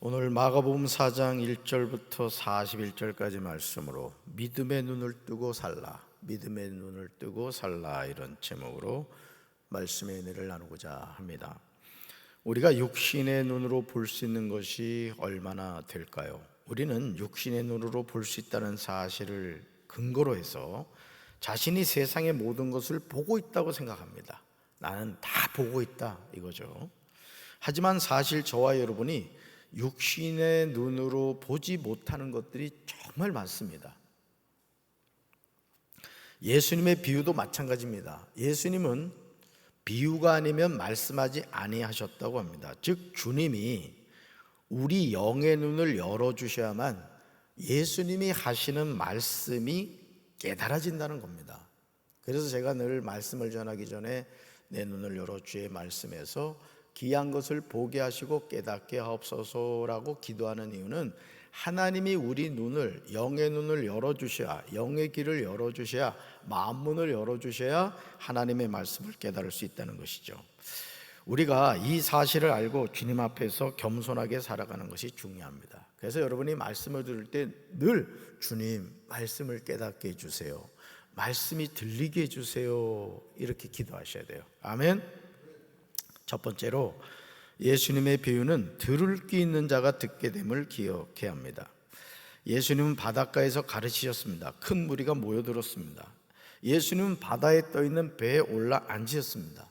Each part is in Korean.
오늘 마가복음 4장 1절부터 41절까지 말씀으로 믿음의 눈을 뜨고 살라, 믿음의 눈을 뜨고 살라, 이런 제목으로 말씀의 은혜를 나누고자 합니다. 우리가 육신의 눈으로 볼 수 있는 것이 얼마나 될까요? 우리는 육신의 눈으로 볼 수 있다는 사실을 근거로 해서 자신이 세상의 모든 것을 보고 있다고 생각합니다. 나는 다 보고 있다, 이거죠. 하지만 사실 저와 여러분이 육신의 눈으로 보지 못하는 것들이 정말 많습니다. 예수님의 비유도 마찬가지입니다. 예수님은 비유가 아니면 말씀하지 아니하셨다고 합니다. 즉 주님이 우리 영의 눈을 열어주셔야만 예수님이 하시는 말씀이 깨달아진다는 겁니다. 그래서 제가 늘 말씀을 전하기 전에 내 눈을 열어 주의 말씀에서 귀한 것을 보게 하시고 깨닫게 하옵소서라고 기도하는 이유는 하나님이 우리 눈을, 영의 눈을 열어주셔야, 영의 길을 열어주셔야, 마음문을 열어주셔야 하나님의 말씀을 깨달을 수 있다는 것이죠. 우리가 이 사실을 알고 주님 앞에서 겸손하게 살아가는 것이 중요합니다. 그래서 여러분이 말씀을 들을 때 늘 주님 말씀을 깨닫게 해주세요, 말씀이 들리게 해주세요, 이렇게 기도하셔야 돼요. 아멘. 첫 번째로 예수님의 비유는 들을 귀 있는 자가 듣게 됨을 기억해야 합니다. 예수님은 바닷가에서 가르치셨습니다. 큰 무리가 모여들었습니다. 예수님은 바다에 떠있는 배에 올라 앉으셨습니다.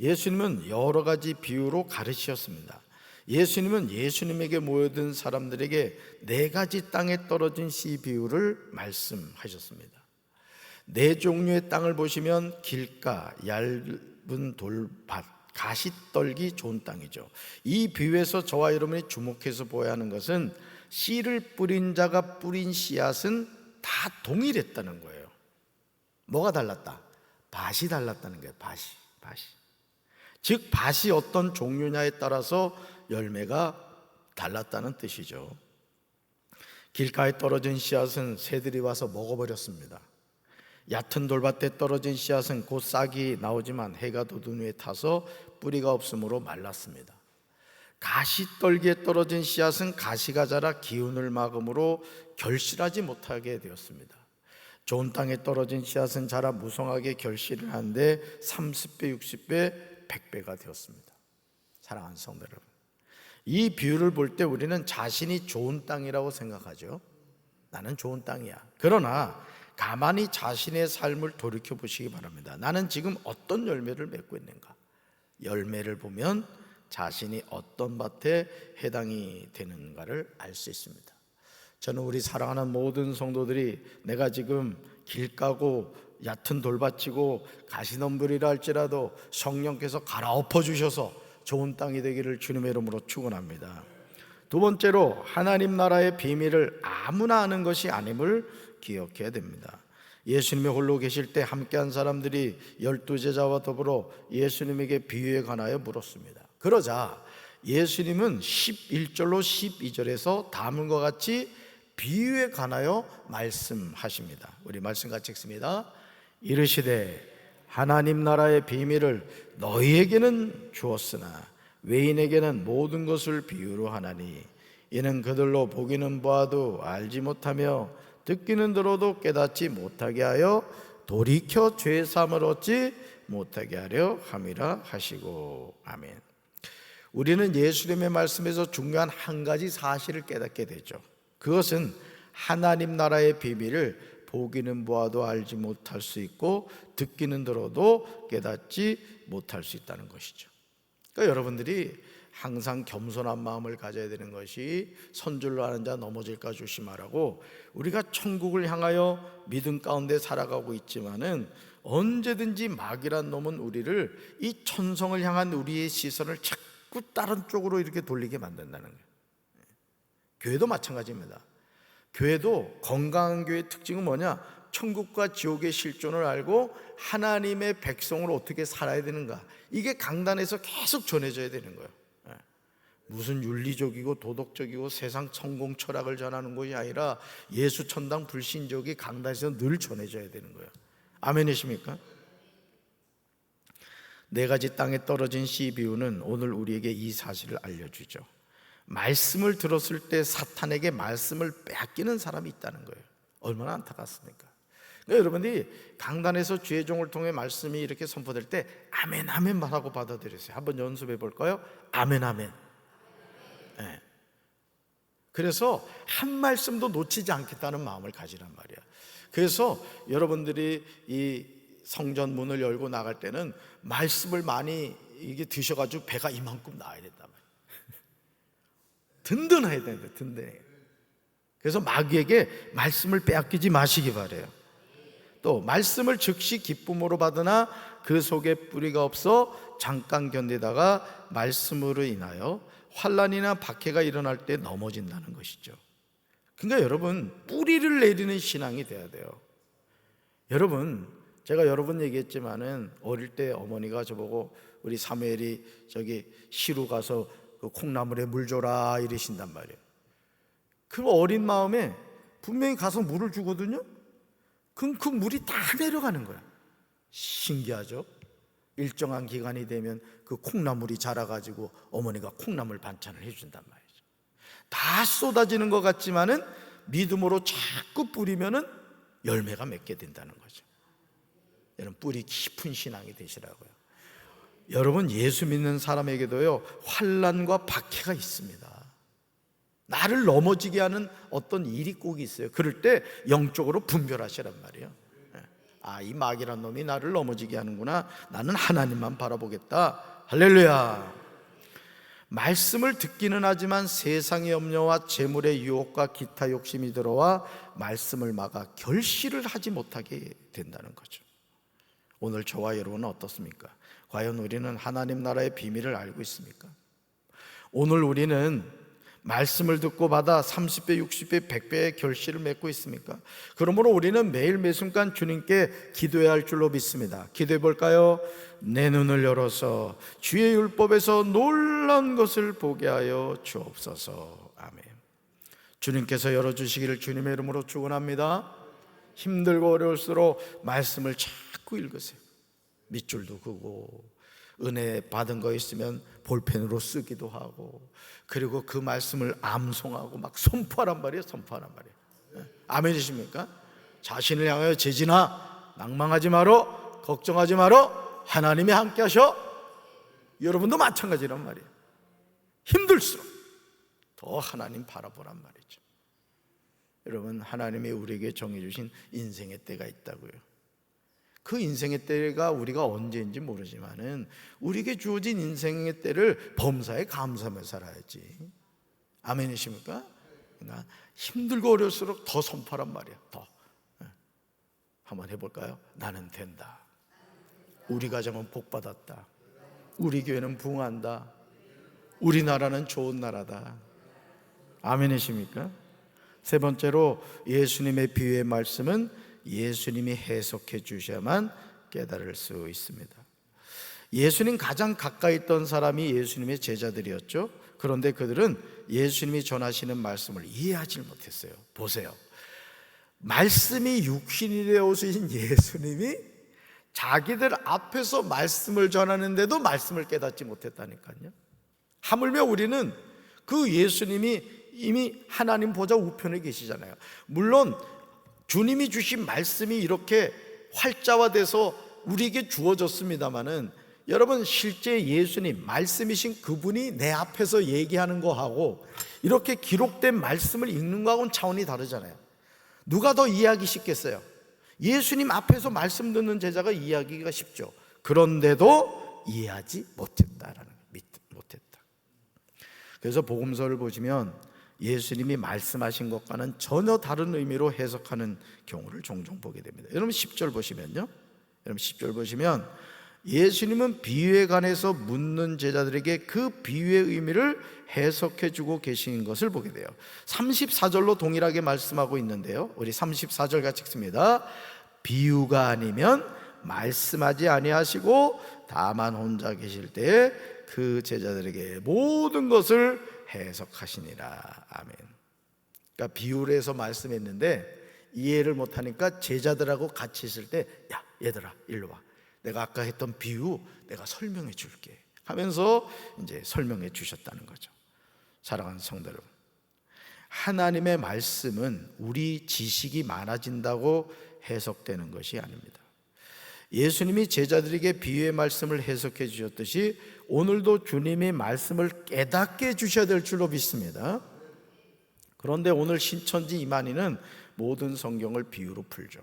예수님은 여러 가지 비유로 가르치셨습니다. 예수님은 예수님에게 모여든 사람들에게 네 가지 땅에 떨어진 씨 비유를 말씀하셨습니다. 네 종류의 땅을 보시면 길가, 얇은 돌밭, 가시떨기 좋은 땅이죠. 이 비유에서 저와 여러분이 주목해서 보아야 하는 것은 씨를 뿌린 자가 뿌린 씨앗은 다 동일했다는 거예요. 뭐가 달랐다? 밭이 달랐다는 거예요. 밭이. 즉 밭이 어떤 종류냐에 따라서 열매가 달랐다는 뜻이죠. 길가에 떨어진 씨앗은 새들이 와서 먹어버렸습니다. 얕은 돌밭에 떨어진 씨앗은 곧 싹이 나오지만 해가 돋은 후에 타서 뿌리가 없으므로 말랐습니다. 가시떨기에 떨어진 씨앗은 가시가 자라 기운을 막음으로 결실하지 못하게 되었습니다. 좋은 땅에 떨어진 씨앗은 자라 무성하게 결실을 하는데 30배, 60배, 100배가 되었습니다. 사랑하는 성도 여러분, 이 비유를 볼 때 우리는 자신이 좋은 땅이라고 생각하죠. 나는 좋은 땅이야. 그러나 가만히 자신의 삶을 돌이켜 보시기 바랍니다. 나는 지금 어떤 열매를 맺고 있는가? 열매를 보면 자신이 어떤 밭에 해당이 되는가를 알 수 있습니다. 저는 우리 사랑하는 모든 성도들이 내가 지금 길 가고 얕은 돌밭이고 가시덤불이라 할지라도 성령께서 갈아엎어 주셔서 좋은 땅이 되기를 주님의 이름으로 축원합니다. 두 번째로 하나님 나라의 비밀을 아무나 아는 것이 아님을 기억해야 됩니다. 예수님이 홀로 계실 때 함께한 사람들이 12제자와 더불어 예수님에게 비유에 관하여 물었습니다. 그러자 예수님은 11절로 12절에서 다음과 같이 비유에 관하여 말씀하십니다. 우리 말씀 같이 읽습니다. 이르시되 하나님 나라의 비밀을 너희에게는 주었으나 외인에게는 모든 것을 비유로 하나니 이는 그들로 보기는 보아도 알지 못하며 듣기는 들어도 깨닫지 못하게 하여 돌이켜 죄사함을 얻지 못하게 하려 함이라 하시고. 아멘. 우리는 예수님의 말씀에서 중요한 한 가지 사실을 깨닫게 되죠. 그것은 하나님 나라의 비밀을 보기는 보아도 알지 못할 수 있고 듣기는 들어도 깨닫지 못할 수 있다는 것이죠. 그러니까 여러분들이 항상 겸손한 마음을 가져야 되는 것이 선줄로 하는 자 넘어질까 조심하라고, 우리가 천국을 향하여 믿음 가운데 살아가고 있지만은 언제든지 마귀란 놈은 우리를, 이 천성을 향한 우리의 시선을 자꾸 다른 쪽으로 이렇게 돌리게 만든다는 거예요. 교회도 마찬가지입니다. 교회도, 건강한 교회의 특징은 뭐냐? 천국과 지옥의 실존을 알고 하나님의 백성으로 어떻게 살아야 되는가, 이게 강단에서 계속 전해져야 되는 거예요. 무슨 윤리적이고 도덕적이고 세상 성공 철학을 전하는 것이 아니라 예수 천당 불신적이 강단에서 늘 전해져야 되는 거예요. 아멘이십니까? 네 가지 땅에 떨어진 씨 비유는 오늘 우리에게 이 사실을 알려주죠. 말씀을 들었을 때 사탄에게 말씀을 빼앗기는 사람이 있다는 거예요. 얼마나 안타깝습니까? 그러니까 여러분이 강단에서 주의 종을 통해 말씀이 이렇게 선포될 때 아멘 아멘 말하고 받아들이세요. 한번 연습해 볼까요? 아멘 아멘. 네. 그래서 한 말씀도 놓치지 않겠다는 마음을 가지란 말이야. 그래서 여러분들이 이 성전 문을 열고 나갈 때는 말씀을 많이 이게 드셔가지고 배가 이만큼 나와야 된단 말이야. 든든해야 되는데 든든해. 그래서 마귀에게 말씀을 빼앗기지 마시기 바래요. 또 말씀을 즉시 기쁨으로 받으나 그 속에 뿌리가 없어 잠깐 견디다가 말씀으로 인하여 환난이나 박해가 일어날 때 넘어진다는 것이죠. 그러니까 여러분 뿌리를 내리는 신앙이 돼야 돼요. 여러분 제가 여러 번 얘기했지만은 어릴 때 어머니가 저보고 우리 사무엘이 저기 시루 가서 그 콩나물에 물 줘라 이러신단 말이에요. 그 어린 마음에 분명히 가서 물을 주거든요. 그럼 그 물이 다 내려가는 거야. 신기하죠? 일정한 기간이 되면 그 콩나물이 자라가지고 어머니가 콩나물 반찬을 해준단 말이죠. 다 쏟아지는 것 같지만은 믿음으로 자꾸 뿌리면은 열매가 맺게 된다는 거죠. 여러분 뿌리 깊은 신앙이 되시라고요. 여러분 예수 믿는 사람에게도요 환난과 박해가 있습니다. 나를 넘어지게 하는 어떤 일이 꼭 있어요. 그럴 때 영적으로 분별하시란 말이에요. 이 마귀란 놈이 나를 넘어지게 하는구나. 나는 하나님만 바라보겠다. 할렐루야. 말씀을 듣기는 하지만 세상의 염려와 재물의 유혹과 기타 욕심이 들어와 말씀을 막아 결실을 하지 못하게 된다는 거죠. 오늘 저와 여러분은 어떻습니까? 과연 우리는 하나님 나라의 비밀을 알고 있습니까? 오늘 우리는 말씀을 듣고 받아 30배, 60배, 100배의 결실을 맺고 있습니까? 그러므로 우리는 매일 매순간 주님께 기도해야 할 줄로 믿습니다. 기도해 볼까요? 내 눈을 열어서 주의 율법에서 놀라운 것을 보게 하여 주옵소서. 아멘. 주님께서 열어주시기를 주님의 이름으로 축원합니다. 힘들고 어려울수록 말씀을 자꾸 읽으세요. 밑줄도 그고 은혜 받은 거 있으면 볼펜으로 쓰기도 하고 그리고 그 말씀을 암송하고 막 선포하란 말이에요. 선포하란 말이에요. 아멘이십니까? 자신을 향하여 재진아 낭망하지 마라, 걱정하지 마라, 하나님이 함께 하셔. 여러분도 마찬가지란 말이에요. 힘들수록 더 하나님 바라보란 말이죠. 여러분 하나님이 우리에게 정해주신 인생의 때가 있다고요. 그 인생의 때가 우리가 언제인지 모르지만은 우리에게 주어진 인생의 때를 범사에 감사하며 살아야지. 아멘이십니까? 그러니까 힘들고 어려울수록 더 선포란 말이야. 더 한번 해볼까요? 나는 된다. 우리 가정은 복받았다. 우리 교회는 부흥한다. 우리나라는 좋은 나라다. 아멘이십니까? 세 번째로 예수님의 비유의 말씀은 예수님이 해석해 주셔야만 깨달을 수 있습니다. 예수님 가장 가까이 있던 사람이 예수님의 제자들이었죠. 그런데 그들은 예수님이 전하시는 말씀을 이해하지 못했어요. 보세요. 말씀이 육신이 되어 오신 예수님이 자기들 앞에서 말씀을 전하는데도 말씀을 깨닫지 못했다니까요. 하물며 우리는 그 예수님이 이미 하나님 보좌 우편에 계시잖아요. 물론 주님이 주신 말씀이 이렇게 활자화돼서 우리에게 주어졌습니다마는 여러분 실제 예수님 말씀이신 그분이 내 앞에서 얘기하는 거하고 이렇게 기록된 말씀을 읽는 거하고는 차원이 다르잖아요. 누가 더 이해하기 쉽겠어요? 예수님 앞에서 말씀 듣는 제자가 이해하기가 쉽죠. 그런데도 이해하지 못했다라는 못했다. 그래서 복음서를 보시면 예수님이 말씀하신 것과는 전혀 다른 의미로 해석하는 경우를 종종 보게 됩니다. 여러분 10절 보시면요. 여러분 10절 보시면 예수님은 비유에 관해서 묻는 제자들에게 그 비유의 의미를 해석해 주고 계신 것을 보게 돼요. 34절로 동일하게 말씀하고 있는데요. 우리 34절 같이 읽습니다. 비유가 아니면 말씀하지 아니하시고 다만 혼자 계실 때에 그 제자들에게 모든 것을 해석하시니라. 아멘. 그러니까 비유를 해서 말씀했는데 이해를 못하니까 제자들하고 같이 있을 때 야 얘들아 일로 와, 내가 아까 했던 비유 내가 설명해 줄게 하면서 이제 설명해 주셨다는 거죠. 사랑하는 성도 여러분, 하나님의 말씀은 우리 지식이 많아진다고 해석되는 것이 아닙니다. 예수님이 제자들에게 비유의 말씀을 해석해 주셨듯이 오늘도 주님이 말씀을 깨닫게 해 주셔야 될 줄로 믿습니다. 그런데 오늘 신천지 이만희는 모든 성경을 비유로 풀죠.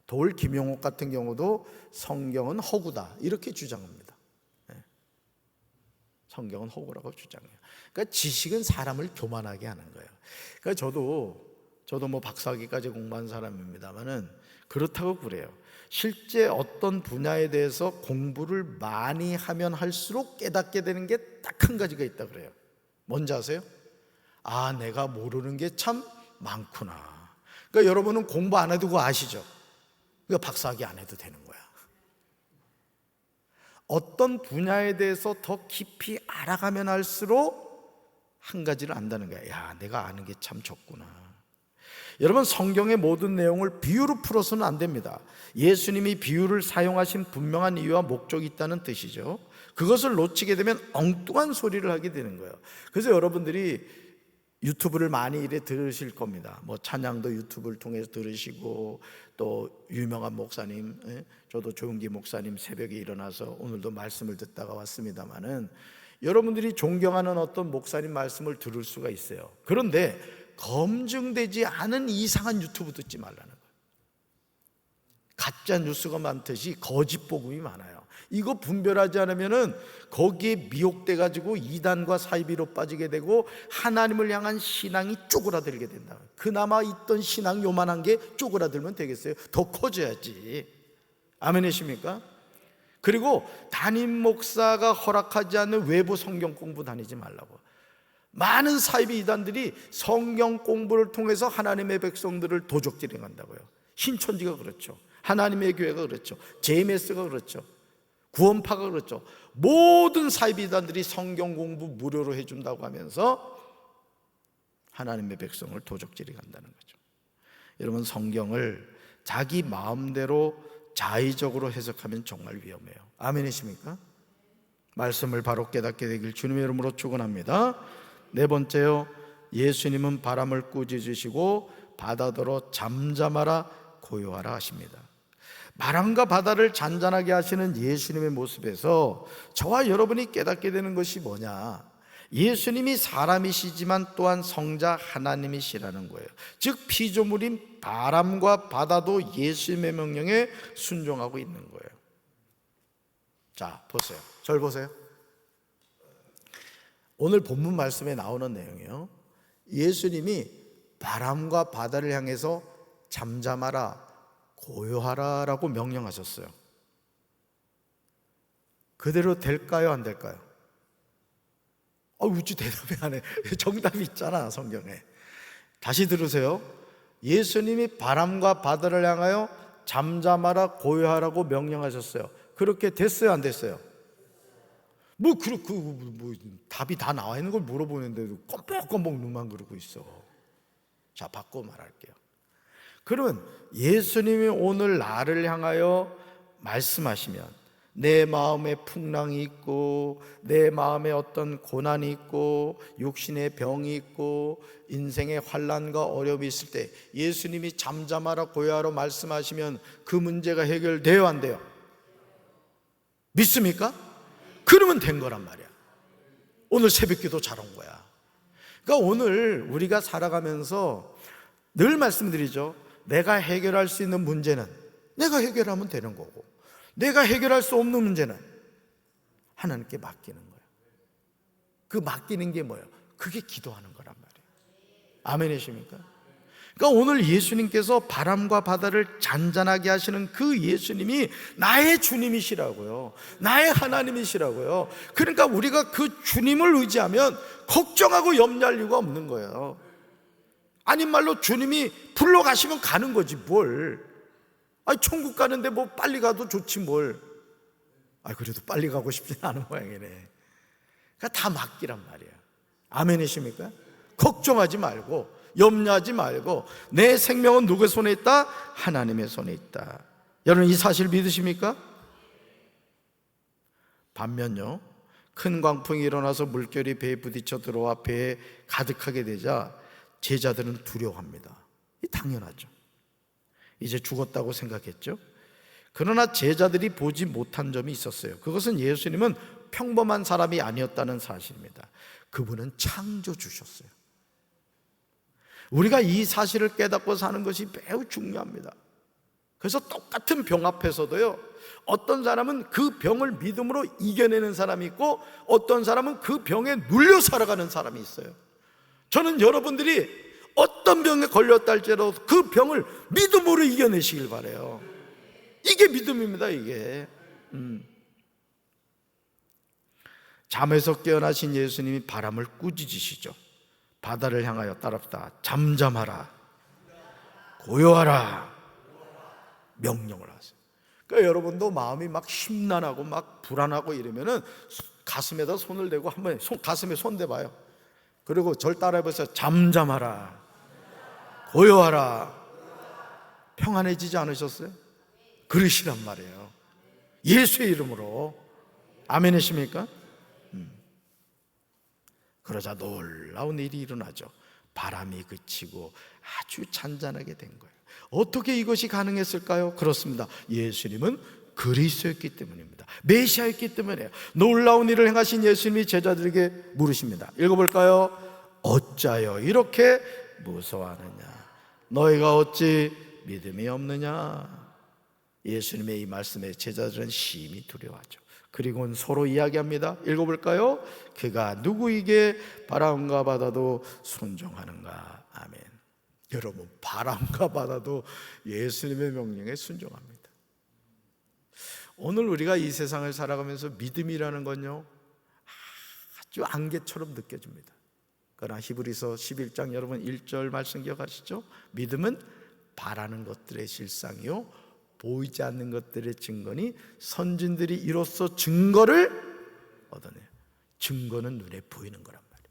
돌 김용옥 같은 경우도 성경은 허구다 이렇게 주장합니다. 성경은 허구라고 주장해요. 그러니까 지식은 사람을 교만하게 하는 거예요. 그러니까 저도 뭐 박사학위까지 공부한 사람입니다만은 그렇다고 그래요. 실제 어떤 분야에 대해서 공부를 많이 하면 할수록 깨닫게 되는 게 딱 한 가지가 있다 그래요. 뭔지 아세요? 아, 내가 모르는 게 참 많구나. 그러니까 여러분은 공부 안 해도 그거 아시죠? 그러니까 박사학위 안 해도 되는 거야. 어떤 분야에 대해서 더 깊이 알아가면 할수록 한 가지를 안다는 거야. 야, 내가 아는 게 참 적구나. 여러분, 성경의 모든 내용을 비유로 풀어서는 안 됩니다. 예수님이 비유를 사용하신 분명한 이유와 목적이 있다는 뜻이죠. 그것을 놓치게 되면 엉뚱한 소리를 하게 되는 거예요. 그래서 여러분들이 유튜브를 많이 이래 들으실 겁니다. 뭐 찬양도 유튜브를 통해서 들으시고, 또 유명한 목사님, 저도 조용기 목사님 새벽에 일어나서 오늘도 말씀을 듣다가 왔습니다마는, 여러분들이 존경하는 어떤 목사님 말씀을 들을 수가 있어요. 그런데 검증되지 않은 이상한 유튜브 듣지 말라는 거예요. 가짜 뉴스가 많듯이 거짓 복음이 많아요. 이거 분별하지 않으면은 거기에 미혹돼 가지고 이단과 사이비로 빠지게 되고 하나님을 향한 신앙이 쪼그라들게 된다. 그나마 있던 신앙 요만한 게 쪼그라들면 되겠어요? 더 커져야지. 아멘이십니까? 그리고 담임 목사가 허락하지 않는 외부 성경 공부 다니지 말라고. 많은 사이비 이단들이 성경 공부를 통해서 하나님의 백성들을 도적질해 간다고요. 신천지가 그렇죠. 하나님의 교회가 그렇죠. JMS가 그렇죠. 구원파가 그렇죠. 모든 사이비 이단들이 성경 공부 무료로 해준다고 하면서 하나님의 백성을 도적질해 간다는 거죠. 여러분, 성경을 자기 마음대로 자의적으로 해석하면 정말 위험해요. 아멘이십니까? 말씀을 바로 깨닫게 되길 주님의 이름으로 축원합니다. 네 번째요, 예수님은 바람을 꾸짖으시고 바다더러 잠잠하라 고요하라 하십니다. 바람과 바다를 잔잔하게 하시는 예수님의 모습에서 저와 여러분이 깨닫게 되는 것이 뭐냐? 예수님이 사람이시지만 또한 성자 하나님이시라는 거예요. 즉 피조물인 바람과 바다도 예수님의 명령에 순종하고 있는 거예요. 자, 보세요. 절 보세요. 오늘 본문 말씀에 나오는 내용이에요. 예수님이 바람과 바다를 향해서 잠잠하라 고요하라 라고 명령하셨어요. 그대로 될까요, 안 될까요? 우주 대답이 안 해. 정답이 있잖아, 성경에. 다시 들으세요. 예수님이 바람과 바다를 향하여 잠잠하라 고요하라고 명령하셨어요. 그렇게 됐어요, 안 됐어요? 답이 다 나와 있는 걸 물어보는데도 껌뻑껌뻑 눈만 그러고 있어. 자, 바꿔 말할게요. 그러면 예수님이 오늘 나를 향하여 말씀하시면 내 마음에 풍랑이 있고 내 마음에 어떤 고난이 있고 육신의 병이 있고 인생의 환난과 어려움이 있을 때 예수님이 잠잠하라 고요하라 말씀하시면 그 문제가 해결돼요, 안 돼요? 믿습니까? 그러면 된 거란 말이야. 오늘 새벽기도 잘 온 거야. 그러니까 오늘 우리가 살아가면서 늘 말씀드리죠. 내가 해결할 수 있는 문제는 내가 해결하면 되는 거고, 내가 해결할 수 없는 문제는 하나님께 맡기는 거예요. 그 맡기는 게 뭐예요? 그게 기도하는 거란 말이에요. 아멘이십니까? 그러니까 오늘 예수님께서 바람과 바다를 잔잔하게 하시는 그 예수님이 나의 주님이시라고요. 나의 하나님이시라고요. 그러니까 우리가 그 주님을 의지하면 걱정하고 염려할 이유가 없는 거예요. 아닌 말로 주님이 불러가시면 가는 거지 뭘. 천국 가는데 뭐 빨리 가도 좋지 뭘. 그래도 빨리 가고 싶진 않은 모양이네. 그러니까 다 맡기란 말이야. 아멘이십니까? 걱정하지 말고 염려하지 말고 내 생명은 누구의 손에 있다? 하나님의 손에 있다. 여러분 이 사실 믿으십니까? 반면요, 큰 광풍이 일어나서 물결이 배에 부딪혀 들어와 배에 가득하게 되자 제자들은 두려워합니다. 이 당연하죠. 이제 죽었다고 생각했죠. 그러나 제자들이 보지 못한 점이 있었어요. 그것은 예수님은 평범한 사람이 아니었다는 사실입니다. 그분은 창조주셨어요. 우리가 이 사실을 깨닫고 사는 것이 매우 중요합니다. 그래서 똑같은 병 앞에서도요, 어떤 사람은 그 병을 믿음으로 이겨내는 사람이 있고 어떤 사람은 그 병에 눌려 살아가는 사람이 있어요. 저는 여러분들이 어떤 병에 걸렸다 할지라도 그 병을 믿음으로 이겨내시길 바라요. 이게 믿음입니다. 이게 잠에서 깨어나신 예수님이 바람을 꾸짖으시죠. 바다를 향하여 따랍다. 잠잠하라, 고요하라 명령을 하세요. 그러니까 여러분도 마음이 막 심란하고 막 불안하고 이러면은 가슴에다 손을 대고 한번 가슴에 손 대봐요. 그리고 절 따라해보세요. 잠잠하라, 고요하라. 평안해지지 않으셨어요? 그러시란 말이에요. 예수의 이름으로. 아멘이십니까? 그러자 놀라운 일이 일어나죠. 바람이 그치고 아주 잔잔하게 된 거예요. 어떻게 이것이 가능했을까요? 그렇습니다. 예수님은 그리스도였기 때문입니다. 메시아였기 때문이에요. 놀라운 일을 행하신 예수님이 제자들에게 물으십니다. 읽어볼까요? 어찌하여 이렇게 무서워하느냐? 너희가 어찌 믿음이 없느냐? 예수님의 이 말씀에 제자들은 심히 두려워하죠. 그리고는 서로 이야기합니다. 읽어볼까요? 그가 누구에게 바람과 바다도 순종하는가? 아멘. 여러분, 바람과 바다도 예수님의 명령에 순종합니다. 오늘 우리가 이 세상을 살아가면서 믿음이라는 건요, 아주 안개처럼 느껴집니다. 그러나 히브리서 11장 여러분 1절 말씀 기억하시죠? 믿음은 바라는 것들의 실상이요 보이지 않는 것들의 증거니 선진들이 이로써 증거를 얻어내요. 증거는 눈에 보이는 거란 말이에요.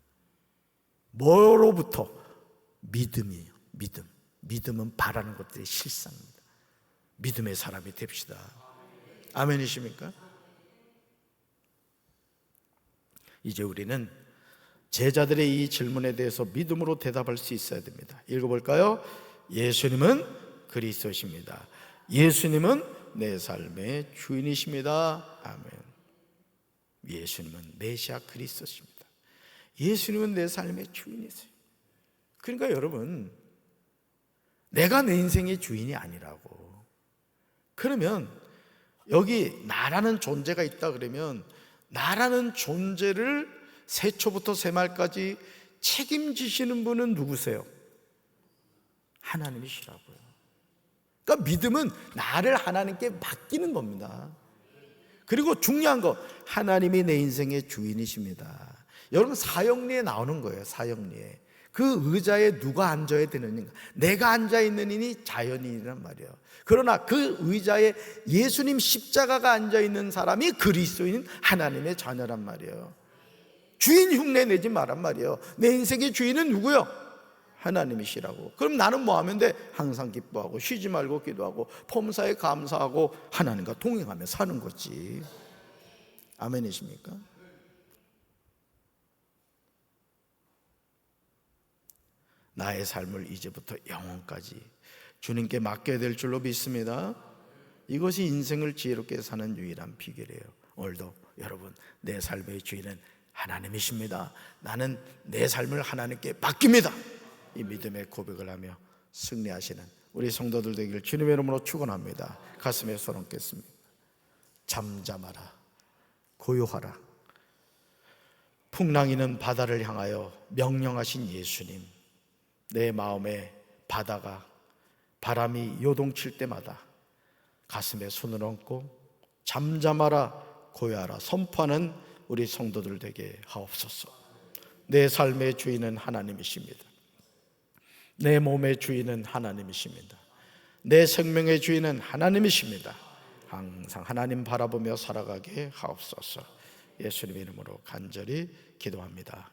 뭐로부터? 믿음이에요. 믿음은 바라는 것들의 실상입니다. 믿음의 사람이 됩시다. 아멘이십니까? 이제 우리는 제자들의 이 질문에 대해서 믿음으로 대답할 수 있어야 됩니다. 읽어볼까요? 예수님은 그리스도십니다. 예수님은 내 삶의 주인이십니다. 아멘. 예수님은 메시아 그리스도십니다. 예수님은 내 삶의 주인이세요. 그러니까 여러분, 내가 내 인생의 주인이 아니라고. 그러면 여기 나라는 존재가 있다 그러면 나라는 존재를 세초부터 세말까지 책임지시는 분은 누구세요? 하나님이시라고요. 그러니까 믿음은 나를 하나님께 맡기는 겁니다. 그리고 중요한 거, 하나님이 내 인생의 주인이십니다. 여러분, 사형리에 나오는 거예요. 사형리에 그 의자에 누가 앉아야 되느냐, 내가 앉아있는 이니 자연인이란 말이에요. 그러나 그 의자에 예수님 십자가가 앉아있는 사람이 그리스도인 하나님의 자녀란 말이에요. 주인 흉내 내지 말란 말이에요. 내 인생의 주인은 누구요? 하나님이시라고. 그럼 나는 뭐 하면 돼? 항상 기뻐하고 쉬지 말고 기도하고 범사에 감사하고 하나님과 동행하며 사는 거지. 아멘이십니까? 나의 삶을 이제부터 영원까지 주님께 맡겨야 될 줄로 믿습니다. 이것이 인생을 지혜롭게 사는 유일한 비결이에요. 오늘도 여러분, 내 삶의 주인은 하나님이십니다. 나는 내 삶을 하나님께 맡깁니다. 이 믿음의 고백을 하며 승리하시는 우리 성도들 되기를 주님의 이름으로 축원합니다. 가슴에 손 얹겠습니다. 잠잠하라, 고요하라. 풍랑이는 바다를 향하여 명령하신 예수님, 내 마음에 바다가 바람이 요동칠 때마다 가슴에 손을 얹고 잠잠하라, 고요하라 선포하는 우리 성도들 되게 하옵소서. 내 삶의 주인은 하나님이십니다. 내 몸의 주인은 하나님이십니다. 내 생명의 주인은 하나님이십니다. 항상 하나님 바라보며 살아가게 하옵소서. 예수님 이름으로 간절히 기도합니다.